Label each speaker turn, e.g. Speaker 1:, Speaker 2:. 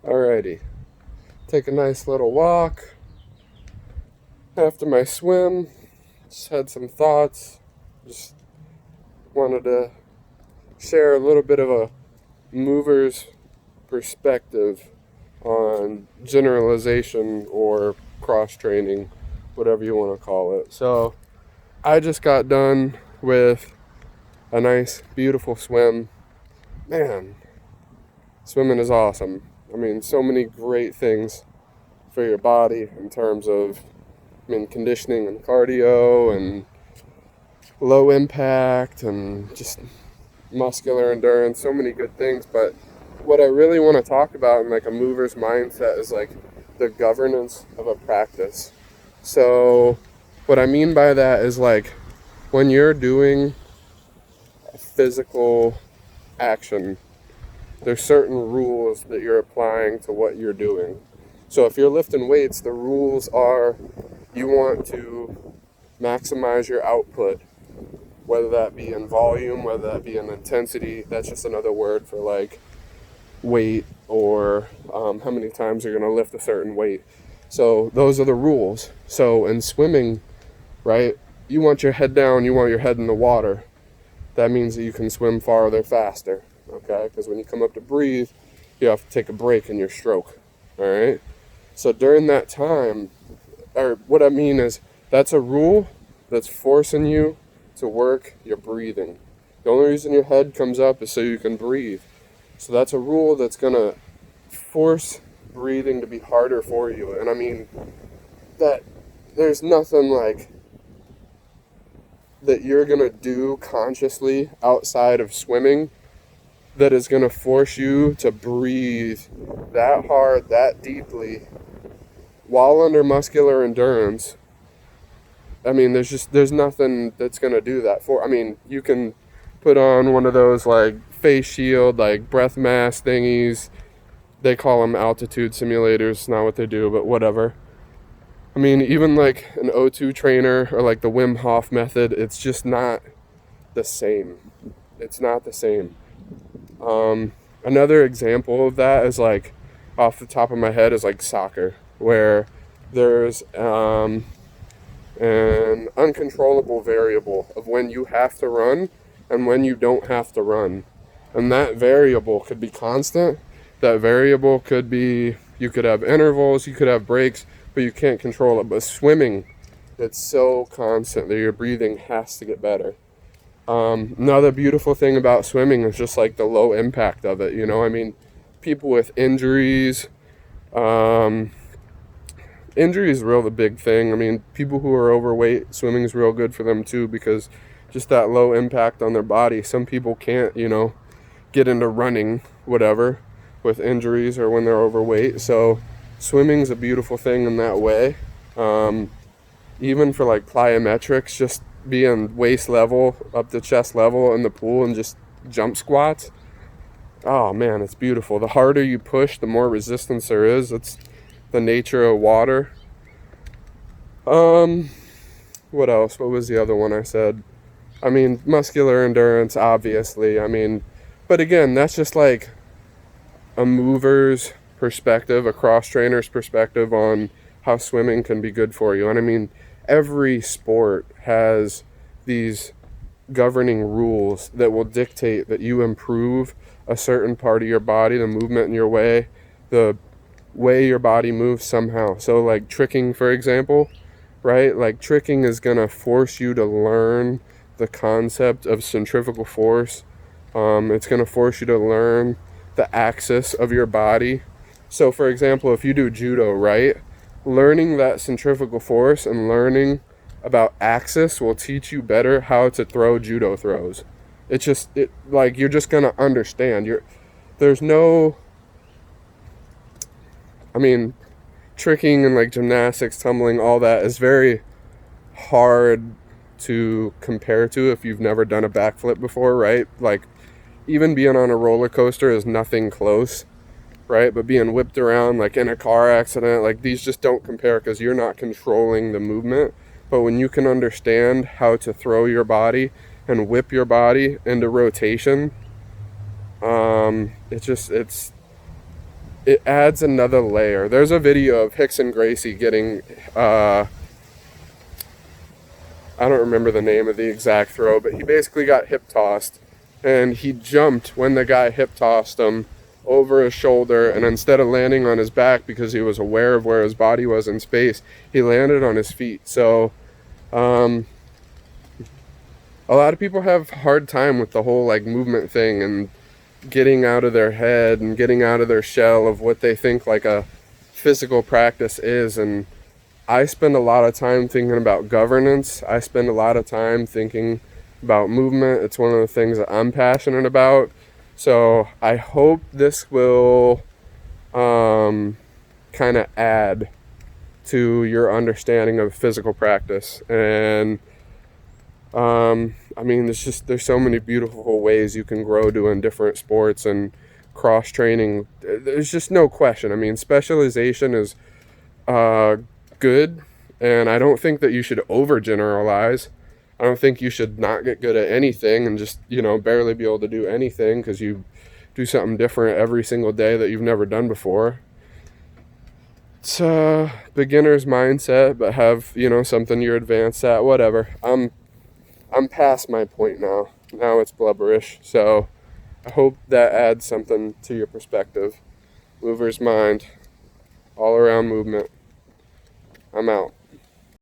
Speaker 1: Alrighty, take a nice little walk after my swim. Just had some thoughts. Just wanted to share a little bit of a mover's perspective on generalization or cross training, whatever you want to call it. So I just got done with a nice, beautiful swim. Man, swimming is awesome. I mean, so many great things for your body in terms of, conditioning and cardio and low impact and just muscular endurance, so many good things. But what I really want to talk about in like a mover's mindset is like the governance of a practice. So what I mean by that is like when you're doing a physical action, there's certain rules that you're applying to what you're doing. So if you're lifting weights, the rules are you want to maximize your output, whether that be in volume, whether that be in intensity. That's just another word for like weight or how many times you're going to lift a certain weight. So those are the rules. So in swimming, right, you want your head down, you want your head in the water. That means that you can swim farther faster, okay? Because when you come up to breathe, you have to take a break in your stroke, all right? So during that time, or what I mean is that's a rule that's forcing you to work your breathing. The only reason your head comes up is so you can breathe. So that's a rule that's going to force breathing to be harder for you. And I mean, that there's nothing like that you're going to do consciously outside of swimming that is going to force you to breathe that hard, that deeply, while under muscular endurance. I mean, there's nothing that's going to do that for. I mean, you can put on one of those like face shield, like breath mask thingies. They call them altitude simulators. Not what they do, but whatever. I mean, even like an O2 trainer or like the Wim Hof method, it's just not the same. It's not the same. Another example of that is like, off the top of my head, is like soccer, where there's an uncontrollable variable of when you have to run and when you don't have to run. And that variable could be constant. That variable could be, you could have intervals, you could have breaks, but you can't control it. But swimming, it's so constant that your breathing has to get better. Another beautiful thing about swimming is just like the low impact of it. I mean, people with injuries, injury is real the big thing. I mean, people who are overweight, swimming is real good for them too, because just that low impact on their body. Some people can't, get into running, whatever, with injuries or when they're overweight. So swimming's a beautiful thing in that way. Even for like plyometrics, just being waist level up to chest level in the pool and just jump squats. Oh man, it's beautiful. The harder you push, the more resistance there is. It's the nature of water. What else? What was the other one I said? I mean, muscular endurance, obviously. I mean, but again, that's just like a mover's perspective, a cross trainer's perspective on how swimming can be good for you. And I mean, every sport has these governing rules that will dictate that you improve a certain part of your body, the movement in your way, the way your body moves somehow. So like tricking, for example, right? Like tricking is going to force you to learn the concept of centrifugal force. It's going to force you to learn the axis of your body. So for example, if you do judo, right? Learning that centrifugal force and learning about axis will teach you better how to throw judo throws. Like you're just going to understand. There's no, I mean, tricking and like gymnastics, tumbling, all that is very hard to compare to if you've never done a backflip before, right? Like even being on a roller coaster is nothing close, right? But being whipped around like in a car accident, like these just don't compare because you're not controlling the movement. But when you can understand how to throw your body and whip your body into rotation, it's it adds another layer. There's a video of Hickson Gracie getting, I don't remember the name of the exact throw, but he basically got hip tossed, and he jumped when the guy hip tossed him over his shoulder, and instead of landing on his back because he was aware of where his body was in space, he landed on his feet. So a lot of people have a hard time with the whole like movement thing and getting out of their head and getting out of their shell of what they think like a physical practice is. And I spend a lot of time thinking about governance. I spend a lot of time thinking about movement. It's one of the things that I'm passionate about. So I hope this will kind of add to your understanding of physical practice. And I mean, there's so many beautiful ways you can grow doing different sports and cross training. There's just no question. I mean, specialization is good, and I don't think that you should overgeneralize. I don't think you should not get good at anything and just, barely be able to do anything because you do something different every single day that you've never done before. It's a beginner's mindset, but have, something you're advanced at, whatever. I'm past my point now. Now it's blubberish. So I hope that adds something to your perspective. Mover's mind. All around movement. I'm out.